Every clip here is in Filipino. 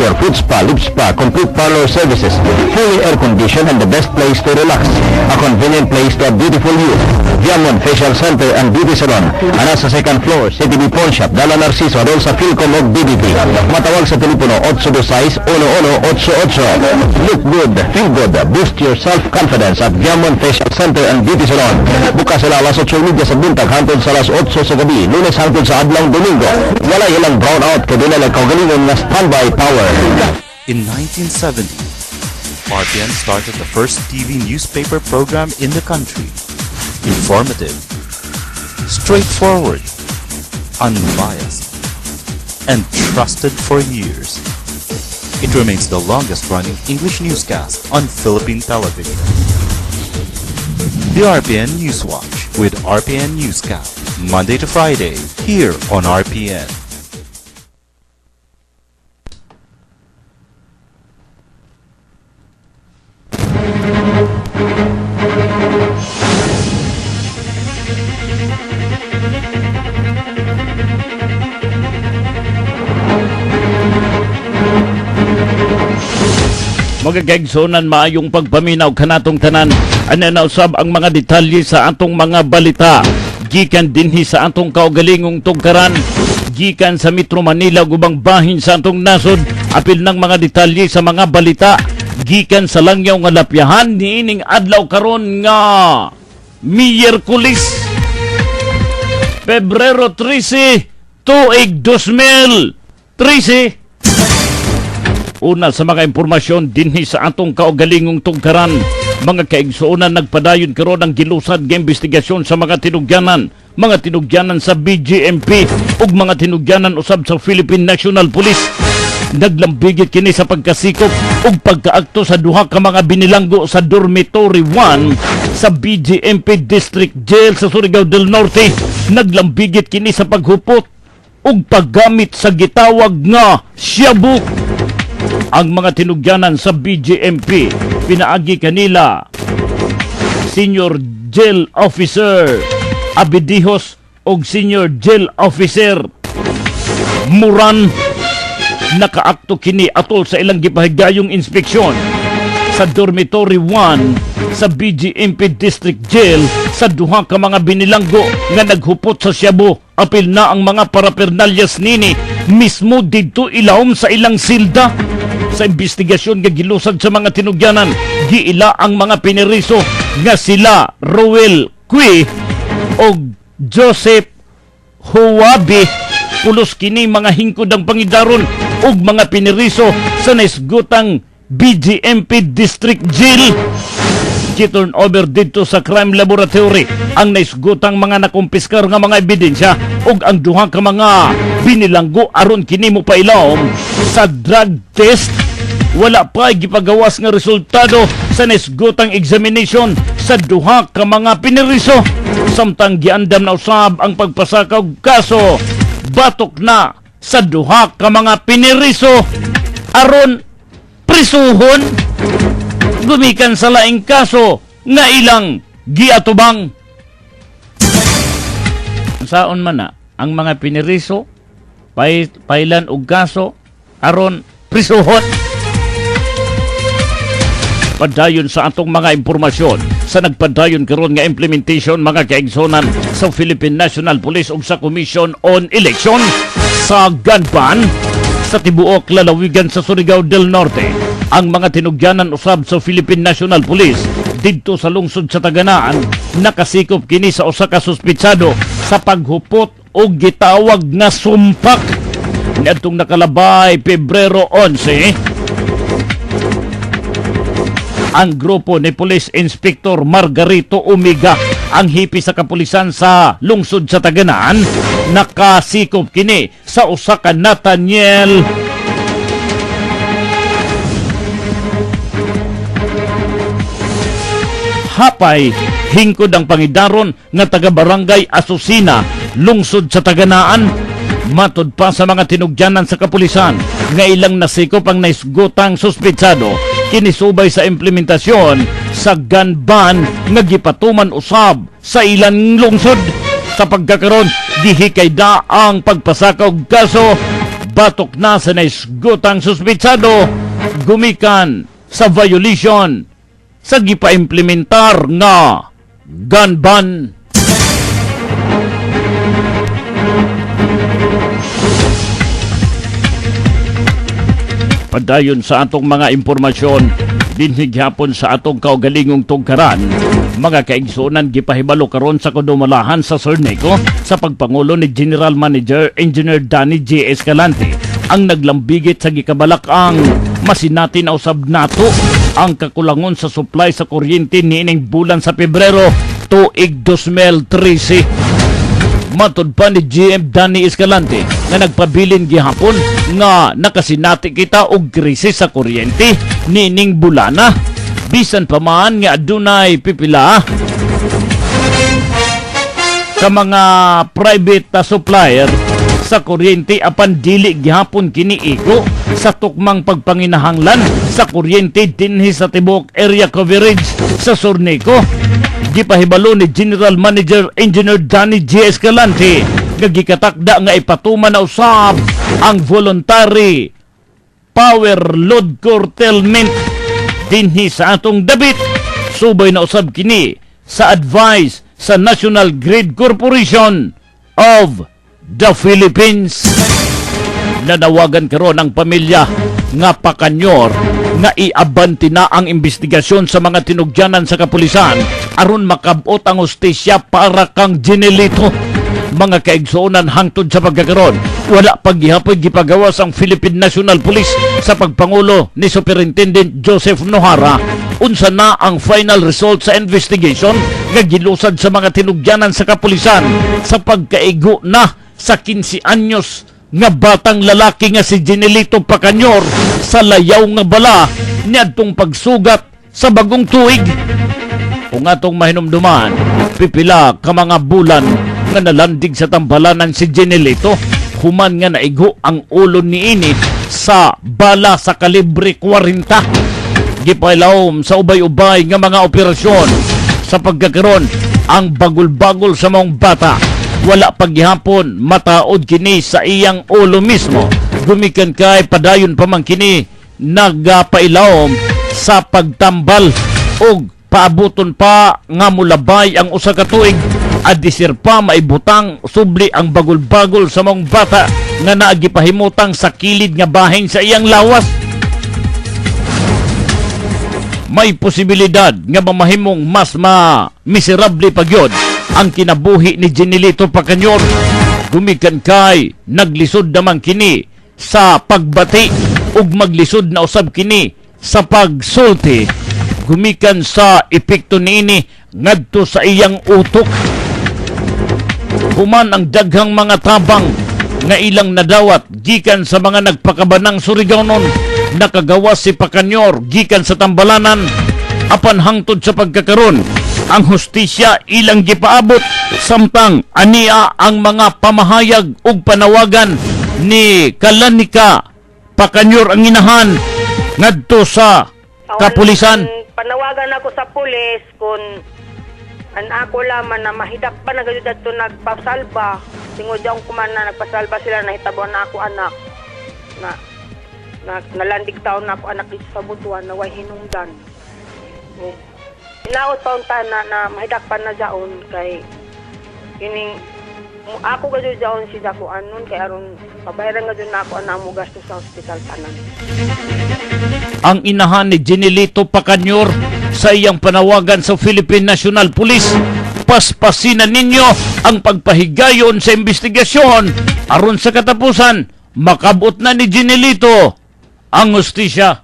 manicure, foot spa, lip spa, complete parlor services, fully air-conditioned and the best place to relax. A convenient place to a beautiful view. Viamon Facial Center and Beauty Salon. Ana sa second floor, CTV Pawn Shop, Dala Narciso, adol sa Philcom o BBT. Matawag sa telepono 826-1188. Look good, feel good, boost your self-confidence at Viamon Facial Center and Beauty Salon. Bukas sila alas 8 media sa buntag hangtod sa alas 8 sa gabi, Lunes hangtod sa adlang Domingo. Wala ilang brownout kay dila lang kaugalingon na standby power. In 1970, RPN started the first TV newspaper program in the country. Informative, straightforward, unbiased, and trusted for years. It remains the longest-running English newscast on Philippine television. The RPN Newswatch with RPN Newscast, Monday to Friday, here on RPN. Magagagsonan maayong pagpaminaw kanatong tanan. Ano na usab ang mga detalye sa atong mga balita. Gikan dinhi sa atong kaugalingong tungkaran. Gikan sa Metro Manila gubang bahin sa atong nasod. Apil ng mga detalye sa mga balita. Gikan sa langyaw nga lapyahan niining adlaw karon nga Miyerkules Pebrero 13 tuig 2013. Una sa mga impormasyon dinhi sa atong kaugalingong tungkaran, mga kaigsuonan nagpadayon karon ang gilusad nga investigasyon sa mga tinugyanan sa BGMP ug mga tinugyanan usab sa Philippine National Police. Naglambigit kini sa pagkasikop ug pagkaakto sa duha ka mga binilanggo sa Dormitory 1 sa BGMP District Jail sa Surigao del Norte. Naglambigit kini sa paghupot ug paggamit sa gitawag nga shabu. Ang mga tinugyanan sa BGMP pinaagi kanila Senior Jail Officer Abidijos og Senior Jail Officer Muran. Nakaakto kini atol sa ilang gipahigayong inspeksyon sa Dormitory 1 sa BGMP District Jail sa duha ka mga binilanggo nga naghupot sa shabu. Apil na ang mga parapernalyas nini mismo didto ilawom sa ilang silda. Sa investigasyon nga gilusad sa mga tinugyanan, giila ang mga piniriso nga sila Roel Cui o Joseph Huwabi. Pulos kini mga hingkod ang pangidaron ug mga piniriso sa naisgutang BGMP District Jail. Giturn over dito sa crime laboratory ang naisgutang mga nakumpiskar nga mga ebidensya ug ang duha ka mga binilanggo aron kini mo pailawom sa drug test. Wala pa gipagawas nga resultado sa naisgutang examination sa duha ka mga piniriso. Samtang giandam na usab ang pagpasakaw kaso batok na sa duha ka mga piniriso aron prisuhon gumikan sa laing kaso nga ilang giatubang. Saon man na ang mga piniriso pailan og kaso aron prisuhon. Padayon sa atong mga impormasyon sa nagpadayon karon nga implementation mga kaigsonan sa Philippine National Police ug sa Commission on Election sa Ganban sa tibuok lalawigan sa Surigao del Norte. Ang mga tinugyanan usab sa Philippine National Police didto sa lungsod sa Taganaan nakasikop kini sa usa ka suspitsado sa paghupot og gitawag nga sumpak niadtong nakalabay Pebrero 11. Ang grupo ni Police Inspector Margarito Umiga, ang hipi sa kapulisan sa lungsod sa Taganaan, nakasikop kini sa usa ka Nathaniel Hapay, hingkod ang pangidaron nga taga-barangay Asusina, lungsod sa Taganaan. Matod pa sa mga tinugyanan sa kapulisan nga ilang nasikop ang naisgutang suspitsado kinisubay sa implementasyon sa gun ban nga gipatuman usab sa ilang lungsod. Sa pagkakaroon, gihikay da ang pagpasakaw kaso batok na sa naisgutang suspitsado gumikan sa violation sa gipaimplementar nga gun ban. Padayon sa atong mga impormasyon, dinhighapon sa atong kaugalingong tungkaran, mga kaigsunan gipahibalo karon sa kudumalahan sa Sorneco sa pagpangulo ni General Manager Engineer Danny J. Escalante ang naglambigit sa gikabalak ang masinatin o usab nato ang kakulangon sa supply sa kuryente niining bulan sa Pebrero tuig 2013. Matod pa ni GM Danny Escalante nga nagpabilin gihapon nga nakasinati kita og krisis sa kuryente nining bulana bisan pa man nga adunay pipila ka mga private supplier sa kuryente apan dili gihapon kini igo sa tukmang pagpanginahanglan sa kuryente dinhi sa tibok area coverage sa Sorneco. Gipahibalo ni General Manager Engineer Danny J. Escalante nga gikatakda nga ipatuman na usab ang voluntary power load curtailment dinhi sa atong dabit. Subay na usab kini sa advice sa National Grid Corporation of the Philippines. Nanawagan karon ang pamilya nga pakanyor nga iabanti na ang investigasyon sa mga tinugyanan sa kapulisan aron makabot ang hustisya para kang Ginelito. Mga kaigsuonan hangtod sa pagkakaroon, wala paggihapoy gipagawas ang Philippine National Police sa pagpangulo ni Superintendent Joseph Nohara. Unsa na ang final result sa investigation nga gilusad sa mga tinugyanan sa kapulisan sa pagkaigo na sa 15 anyos nga batang lalaki nga si Ginelito Pacanyor sa layaw nga bala niadtong pagsugat sa bagong tuig. Kung atong mahinumduman, pipila ka mga bulan nga nalandig sa tambalanan si Ginelito, human nga naigo ang ulo niini sa bala sa kalibre 40. Gipailawom sa ubay-ubay nga mga operasyon sa pagkakaroon ang bagol-bagol sa mga bata. Wala paghihapon mataod kini sa iyang ulo mismo. Gumikan kay padayon pa man kini nagapailawom sa pagtambal og paabuton pa nga mulabay ang usa ka tuig adisir pa maibutang subli ang bagol-bagol sa mga bata nga naagipahimutang sa kilid nga bahin sa iyang lawas. May posibilidad nga mamahimong mas miserable pagyod ang kinabuhi ni Ginelito Pacanyor. Gumikan kay naglisod naman kini sa pagbati ug maglisod na usab kini sa pagsulti. Gumikan sa epekto niini ngadto sa iyang utok. Human ang daghang mga tabang nga ilang nadawat gikan sa mga nagpakabanang Surigao-non. Nakagawas si Pacanyor gikan sa tambalanan apan hangtod sa pagkakaron ang hustisya ilang gipaabot samtang ania ang mga pamahayag ug panawagan ni Kalanika Pacanyor ang inahan ngadto sa kapulisan. Panawagan ako sa pulis kung ako laman na mahidak pa na gayud adto nagpasalba tingod ang kumana nagpasalba sila nahitabo na ako anak na nalandig taon na ako anak dito sa butuan na way hinungdan. Inaot pa unta na mahidak pa na jaon kay kining ako gayud jaon si dako anon kay aron pabayaran gayud na ako anang mo gasto sa ospital tanan. Ang inahan ni Ginelito Pacanyor sa iyang panawagan sa Philippine National Police, paspasinan ninyo ang pagpahigayon sa investigasyon aron sa katapusan makabot na ni Ginelito ang hustisya.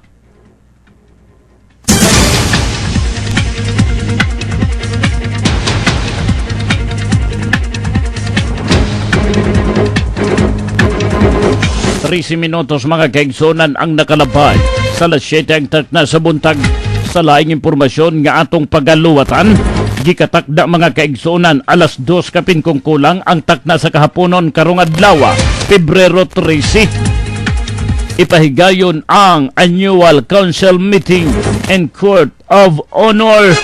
Minutos mga kaigsunan ang nakalabay sa alas 7 ang takna sa buntag. Sa laing impormasyon nga atong pagaluwatan, gikatakda mga kaigsunan alas 2 kapin kung kulang ang takna sa kahaponon karong adlaw, Pebrero 13. Ipahigayon ang annual council meeting and court of honor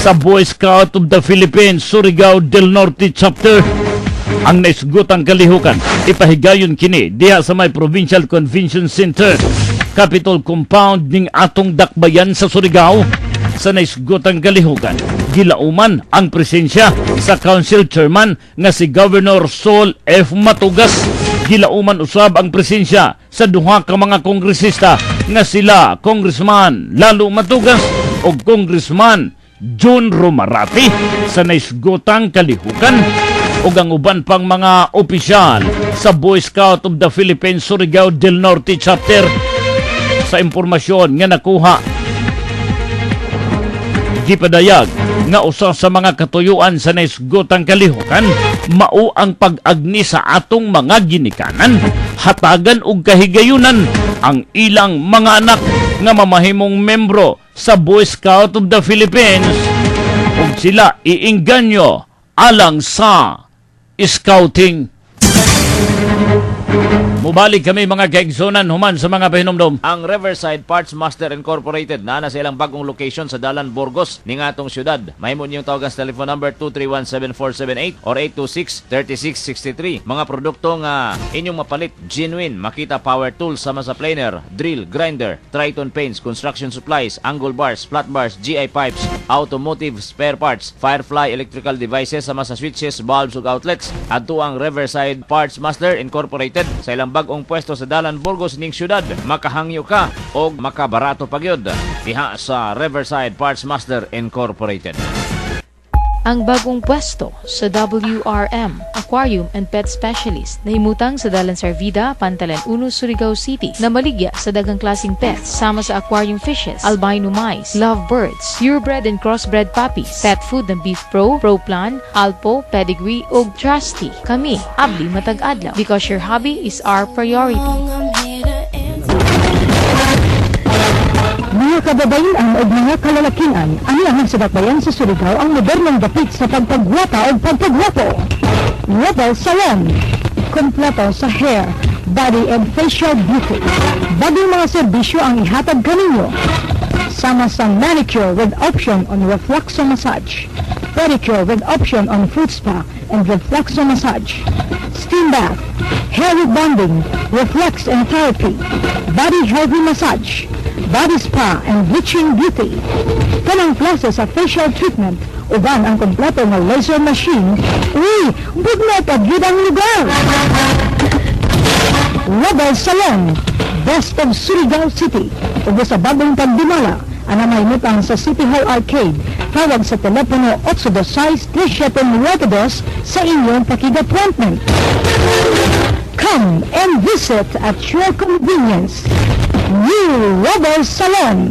sa Boy Scout of the Philippines Surigao del Norte chapter. ang naisgutang kalihukan ipahigayon kini diha sa may Provincial Convention Center, Capitol Compound ning atong dakbayan sa Surigao. Sa naisgutang kalihukan, gilauman ang presensya sa Council Chairman nga si Governor Sol F. Matugas. Gilauman usab ang presensya sa duha ka mga kongresista nga sila Congressman Lalo Matugas o Congressman June Romarati. Sa naisgutang kalihukan ug ang uban pang mga opisyal sa Boy Scout of the Philippines Surigao del Norte Chapter. Sa impormasyon nga nakuha, gipadayag nga usa sa mga katuyuan sa naisgutang kalihukan mao ang pag-agni sa atong mga ginikanan, hatagan ug kahigayunan ang ilang mga anak nga mamahimong membro sa Boy Scout of the Philippines ug sila iingganyo alang sa scouting. Mubalik kami mga kaigsonan human sa mga pahinomdom. Ang Riverside Parts Master Incorporated na sa ilang bagong location sa Dalan, Burgos, ning atong syudad. Mahimo niyong tawagan sa telephone number 231-7478 or 826-3663. Mga produkto nga inyong mapalit, genuine, Makita Power Tools sama sa planer, drill, grinder, Triton Paints, construction supplies, angle bars, flat bars, GI pipes, automotive spare parts, Firefly electrical devices sama sa switches, bulbs ug outlets. Adto ang Riverside Parts Master Incorporated sa ilang bagong pwesto sa Dalan, Burgos ning syudad. Makahangyo ka o makabarato pagyod diha sa Riverside Parts Master Incorporated. Ang bagong pwesto sa WRM Aquarium and Pet Specialist na himutang sa Dalan Sarvida, Pantalan 1, Surigao City na maligya sa daghang klaseng pets sama sa aquarium fishes, albino mice, lovebirds, purebred and crossbred puppies, pet food ng Beef Pro, Pro Plan, Alpo, Pedigree ug Trusty. Kami abli matag adlaw because your hobby is our priority. Mga kababayan o mga kalalakian, anihan sa dakbayan sa Surigao ang modernong dapit sa pagpagwapa o pagpagwapo. Rebel Salon, kompleto sa hair, body and facial beauty. Bagong mga serbisyo ang ihatag kaninyo. Sama sa manicure with option on refluxo massage, pedicure with option on foot spa and refluxo massage, steam bath, hair rebonding, reflux and therapy, body healthy massage, body spa and bleaching beauty. Kanang klase sa facial treatment, uban ang kompleto ng laser machine. Uy, bugnet at yun ang lugar! Rebel Salon, best of Surigao City. Ug sa bagong pagdimala, anamay nutang sa City Hall Arcade. Tawag sa telepono 826-3792 sa inyong pakig-appointment. Come and visit at your convenience. New Rebel Salon.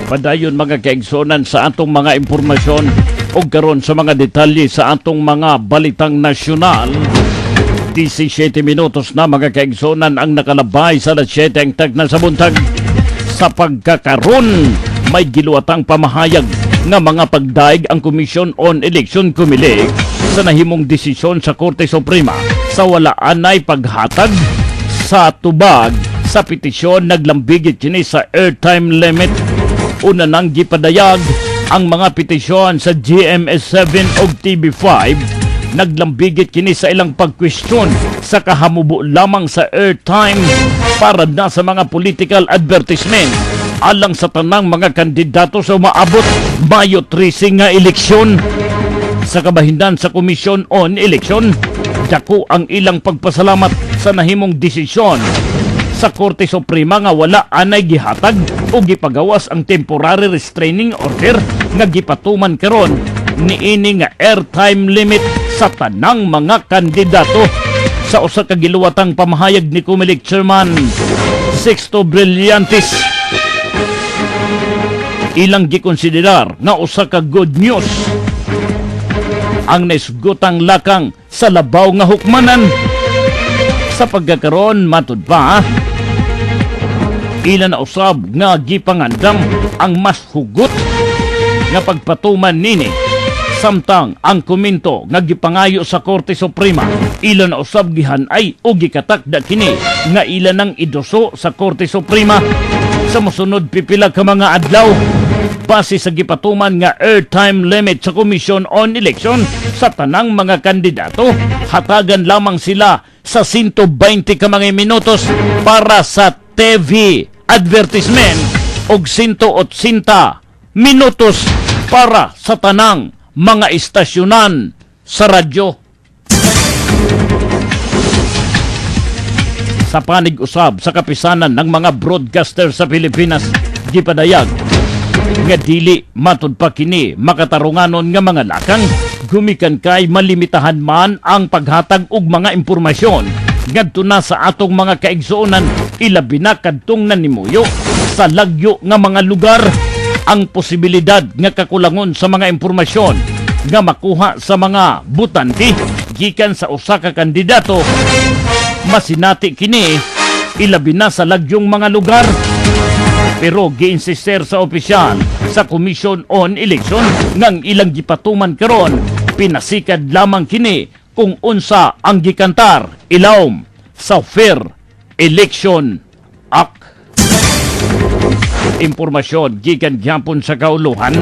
Padayon mga kaigsonan sa atong mga impormasyon o karon sa mga detalye sa atong mga balitang nasyonal. 17 minutos na mga kaigsonan ang nakalabay sa alas 7 ang tag na sa buntag. Sa pagkakaron, may giluwatang pamahayag nga mga pagdaig ang Commission on Election Kumilig sa nahimong desisyon sa Korte Suprema sa walaan ay paghatag sa tubag sa petisyon naglambigit kini sa airtime limit. Una nang gipadayag ang mga petisyon sa GMS7 o TV5 naglambigit kini sa ilang pagkwestiyon sa kahamubo lamang sa airtime para na sa mga political advertisement alang sa tanang mga kandidato sa maabot Mayo 13 nga eleksyon. Sa kabahindan sa Commission on Election, dako ang ilang pagpasalamat sa nahimong desisyon sa Korte Suprema nga wala anay gihatag o gipagawas ang temporary restraining order nga gipatuman karon niini nga airtime limit sa tanang mga kandidato. Sa usa ka giluwatang pamahayag ni Comelec Chairman Sixto Brillantes, ilang gikonsiderar nga usa ka good news ang naisgutang lakang sa labaw nga hukmanan. Sa pagkakaroon matud pa, ilan na usab nga gipangandam ang mas hugot nga pagpatuman nini Samtang ang komento nga gipangayo sa Korte Suprema ilan na usab gihanay o gikatakda kini nga ilan nang iduso sa Korte Suprema sa mosunod pipila ka mga adlaw base sa gipatuman nga airtime limit sa Commission on Election sa tanang mga kandidato. Hatagan lamang sila sa 120 ka mga minutos para sa TV advertisement og 180 minutos para sa tanang mga istasyonan sa radyo. Sa panig-usab sa kapisanan ng mga broadcaster sa Pilipinas, gipadayag nga dili matud pa kini makatarunganon nga mga lakang gumikan kay malimitahan man ang paghatag og mga impormasyon ngadto na sa atong mga kaigsuonan ilabi na kadtong nanimuyo sa lagyo nga mga lugar. Ang posibilidad nga kakulangon sa mga impormasyon nga makuha sa mga butante gikan sa usa ka kandidato masinati kini ilabi na sa lagyong mga lugar. Pero giinsister sa opisyal sa Commission on Election ngang ilang gipatuman karon pinasikad lamang kini kung unsa ang gikantar ilawom sa Fair Election Act. Impormasyon gikan gyapon sa kauluhan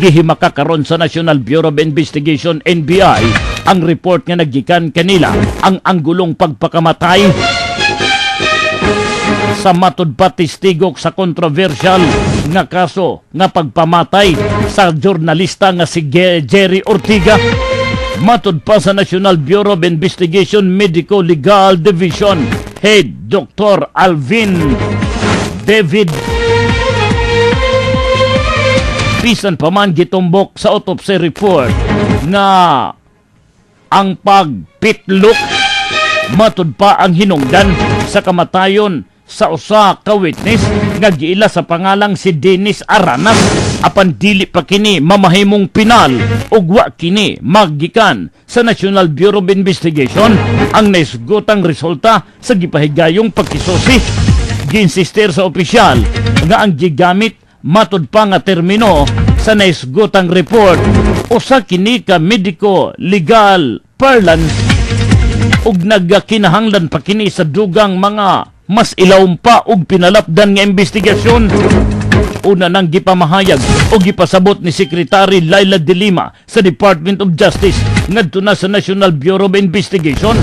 gihimaka karon sa National Bureau of Investigation NBI ang report nga naggikan kanila ang anggulong pagpakamatay sa matud pa testigok sa controversial nga kaso nga pagpamatay sa jurnalista nga si Jerry Ortiga. Matud pa sa National Bureau of Investigation Medico Legal Division Head Dr. Alvin David bisan pa man gitumbok sa autopsy report nga ang pagpitlok matud pa ang hinungdan sa kamatayon sa usa ka witness nga giila sa pangalang si Dennis Aranas apan dili pa kini mamahimong pinal ug wa kini maggikan sa National Bureau of Investigation ang naisgotang resulta sa gipahigayong pagkisusi. Ginsister sa opisyal nga ang gigamit matud pa nga termino sa naisgotang report usa kini ka medico legal parlance ug nagkinahanglan pa kini sa dugang mga mas ilawom pa og pinalapdan nga investigasyon. Una nang gipamahayag o gipasabot ni Secretary Laila De Lima sa Department of Justice ngadto na sa National Bureau of Investigation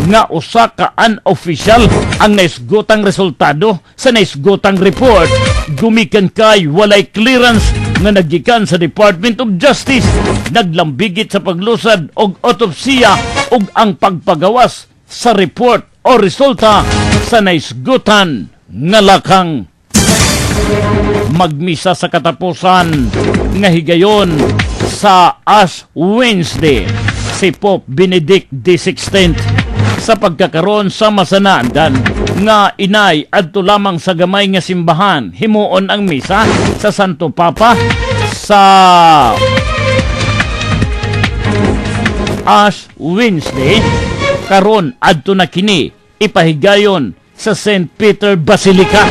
nga usa ka unofficial ang naisgotang resultado sa naisgotang report gumikan kay walay clearance nga naggikan sa Department of Justice. Naglambigit sa paglusad og autopsiya ug ang pagpagawas sa report o resulta sa naisgutan nga lakang. Magmisa sa katapusan nga higayon sa Ash Wednesday si Pope Benedict XVI sa pagkakaroon sa masanaadan nga inay adto lamang sa gamay nga simbahan himuon ang misa sa Santo Papa sa Ash Wednesday. Karon adto na kini ipahigayon sa St. Peter Basilica.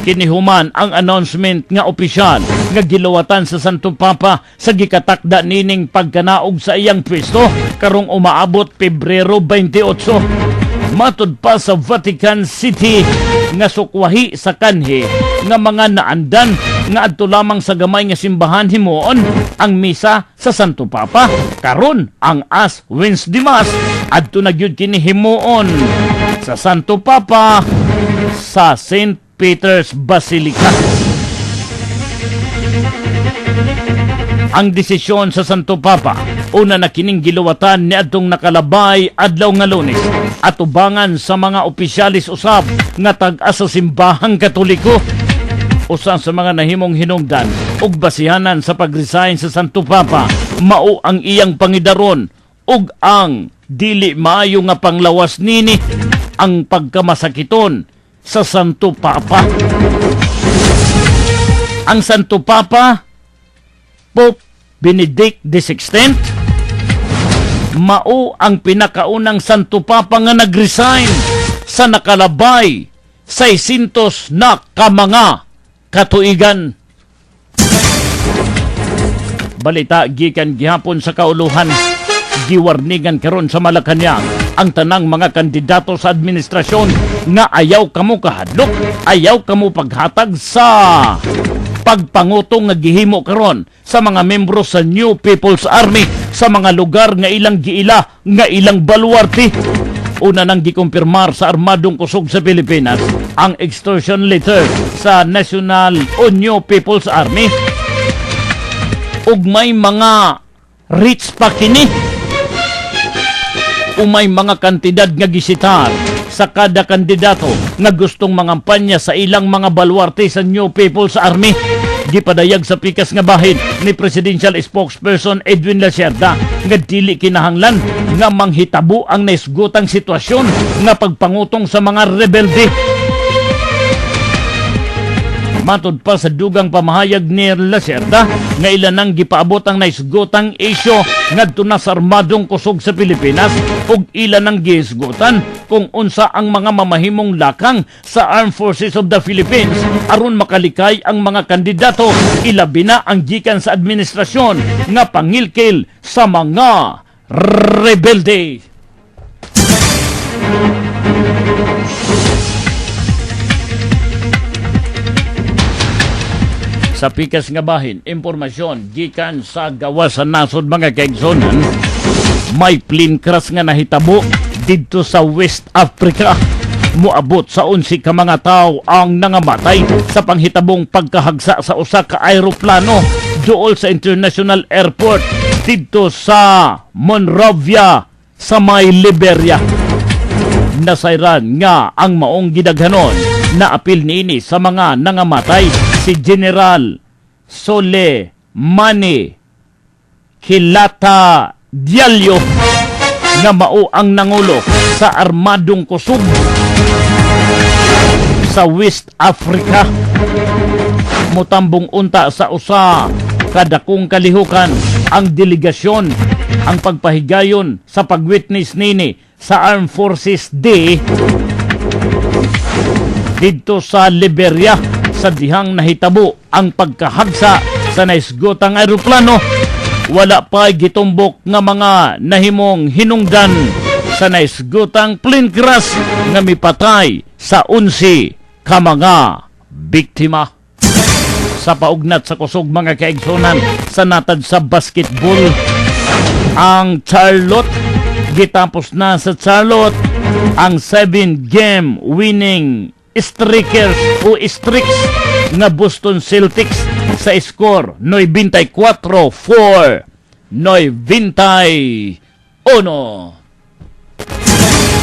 Kinihuman ang announcement nga opisyal nga giluwatan sa Santo Papa sa gikatakda nining pagkanaog sa iyang pwesto karong umaabot Pebrero 28. Matud pa sa Vatican City nga sukwahi sa kanhi nga mga naandan nga adto lamang sa gamay nga simbahan himuon ang misa sa Santo Papa. Karon ang Ash Wednesday Mass adto na gyud kini himuon sa Santo Papa sa St. Peter's Basilica. Ang desisyon sa Santo Papa una na kining giluwatan ni adtong nakalabay adlaw nga Lunes at ubangan sa mga opisyalis usab nga tag-a sa simbahang Katoliko. Usa sa mga nahimong hinungdan ug basihanan sa pag-resign sa Santo Papa mao ang iyang pangidaron ug ang dili maayo nga panglawas nini ang pagkamasakiton sa Santo Papa. Ang Santo Papa Pope Benedict XVI mao ang pinakaunang Santo Papa nga nag-resign sa nakalabay 600 na ka mga katuigan. Balita gikan gihapon sa kauluhan. Giwarningan karon sa Malacañang ang tanang mga kandidato sa administrasyon nga ayaw kamo kahadlok, ayaw kamo paghatag sa pagpangutong nga gihimo karon sa mga membro sa New People's Army sa mga lugar nga ilang giila, nga ilang baluarte. Una nang gikumpirmar sa Armadong Kusog sa Pilipinas ang extortion letter sa National o New People's Army. Ug may mga rich pa kini. Umay mga kantidad nga gisitar sa kada kandidato nga gustong mangampanya sa ilang mga baluarte sa New People's Army. Gipadayag sa pikas nga bahin ni Presidential Spokesperson Edwin Lacerda nga dili kinahanglan nga manghitabo ang naisgutang sitwasyon nga pagpangutong sa mga rebelde. Matod pa sa dugang pamahayag ni Lacerda nga ilan nang gipaabot ang naisgutang isyo ngadto na sa Armadong Kusog sa Pilipinas ug ilan nang gihisgutan kung unsa ang mga mamahimong lakang sa Armed Forces of the Philippines aron makalikay ang mga kandidato, ilabi na ang gikan sa administrasyon nga pangilkil sa mga rebelde. Sa pikas nga bahin, impormasyon gikan sa gawas sa nasod mga kaigsonan, may plane crash nga nahitabo didto sa West Africa. Muabot sa 11 ka mga tao ang nangamatay sa panghitabong pagkahagsa sa usa ka aeroplano duol sa International Airport didto sa Monrovia sa may Liberia. Nasayran nga ang maong gidaghanon na apil niini sa mga nangamatay si General Soleimani Kilata Diallo nga mao ang nangulo sa Armadong Kusog sa West Africa. Mutambong unta sa usa kadakong kalihukan ang delegasyon ang pagpahigayon sa pagwitness nini sa Armed Forces Day dito sa Liberia sa dihang nahitabo ang pagkahagsa sa naisgotang aeroplano. Wala pa gitumbok nga mga nahimong hinungdan sa naisgotang plane crash nga mipatay sa 11 ka mga biktima. Sa paugnat sa kusog mga kaigsonan sa natad sa basketball, ang Charlotte gitapos na sa Charlotte ang 7-game winning streakers o streaks nga Boston Celtics sa score 94-91.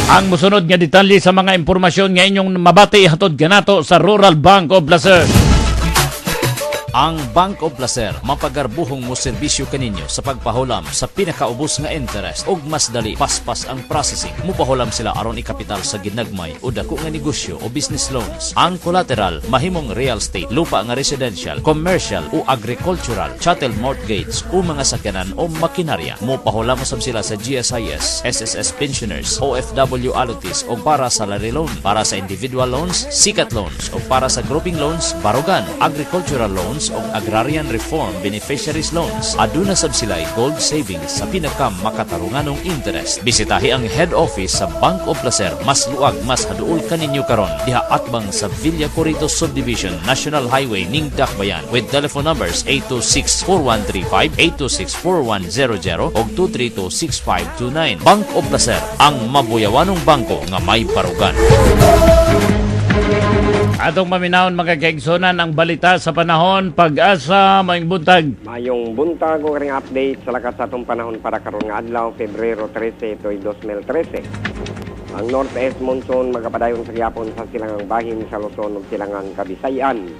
Ang musunod nga detalye sa mga impormasyon nga inyong mabati hatod ganato sa Rural Bank of Placer. Ang Bank of Placer mapagarbuhong mo serbisyo kaninyo sa pagpahulam sa pinakaubos nga interest ug mas dali paspas ang processing. Mupahulam sila aron ikapital sa ginagmay o dako nga negosyo o business loans. Ang collateral mahimong real estate, lupa nga residential, commercial o agricultural, chattel mortgage o mga sakyanan o makinarya. Mupahulam usab sila sa GSIS, SSS pensioners, OFW allotees o para sa salary loan, para sa individual loans, sikat loans o para sa grouping loans, barugan, agricultural loans o agrarian reform beneficiaries loans. Aduna sab sila'y gold savings sa pinaka makatarunganong interest. Bisitahi ang head office sa Bank of Placer. Mas luag, mas haduol kaninyo karon diha atbang sa Villa Corritos Subdivision, National Highway ning Dakbayan with telephone numbers 826-4135, 826-4100 o 232-6529. Bank of Placer, ang mabuyawanong bangko nga may parugan. Atong maminahon mga kaigsonan ang balita sa panahon, Pag-asa, maayong buntag. Mayong buntag o ring update sa lakas sa atong panahon para karon nga adlaw, Pebrero 13, ito'y 2013. Ang Northeast Monsoon magapadayon sa gihapon sa silangang bahin sa Luzon ug silangang Kabisayan.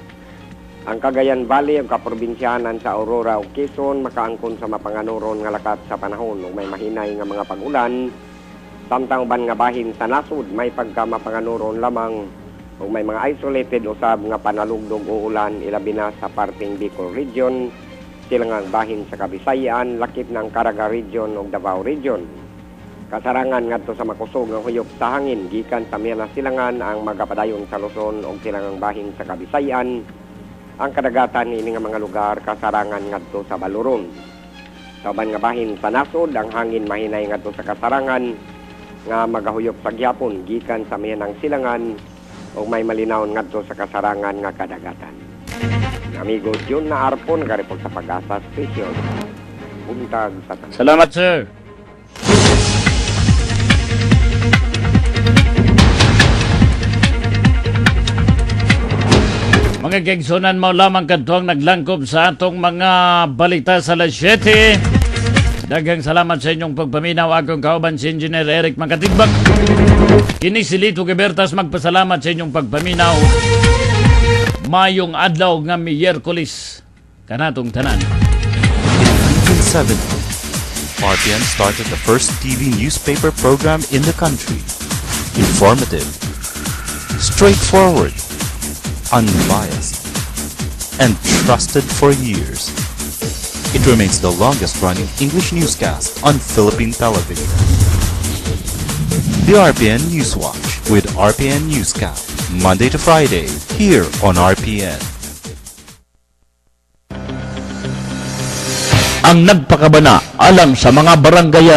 Ang Cagayan Valley ug kaprobinsyanan sa Aurora ug Quezon makaangkon sa mapanganuron nga lakat sa panahon ug may mahinay nga mga pag-ulan. Samtang uban nga bahin sa nasud may pagka mapanganuron lamang ug may mga isolated usab nga panalugdog o ulan ilabi na sa parting Bicol Region, silangang bahin sa Kabisayan, lakip ng Caraga Region ug Davao Region. Kasarangan ngadto sa makusog nga huyop sa hangin gikan sa Miana Silangan ang magapadayon sa Luzon ug silangang bahin sa Kabisayan. Ang kadagatan ini nga mga lugar kasarangan ngadto sa Baluron. Tauban nga bahin sa nasod, ang hangin mahinay ngadto sa kasarangan nga magahuyop sa gyapon gikan sa mihanang silangan o may malinawon ngadto sa kasarangan nga kadagatan. Amigo Jun na Arpon, nagareport sa Pag-asa Station. Buntag sa tanan. Salamat, sir. Mga kaigsunan, mo lamang kadtong naglangkob sa atong mga balita sa alas 7. Daghang salamat sa inyong pagpaminaw. Akong kauban si Engineer Eric Makatigbak. Kini si Lito Gibertas magpasalamat sa inyong pagpaminaw. Mayong adlaw nga Miyerkules kanatong tanan. In 1970, RPN started the first TV newspaper program in the country. Informative, straightforward, unbiased, and trusted for years. It remains the longest-running English newscast on Philippine television. The RPN Newswatch with RPN Newscast, Monday to Friday, here on RPN. Ang nagpakabana alang sa mga barangayan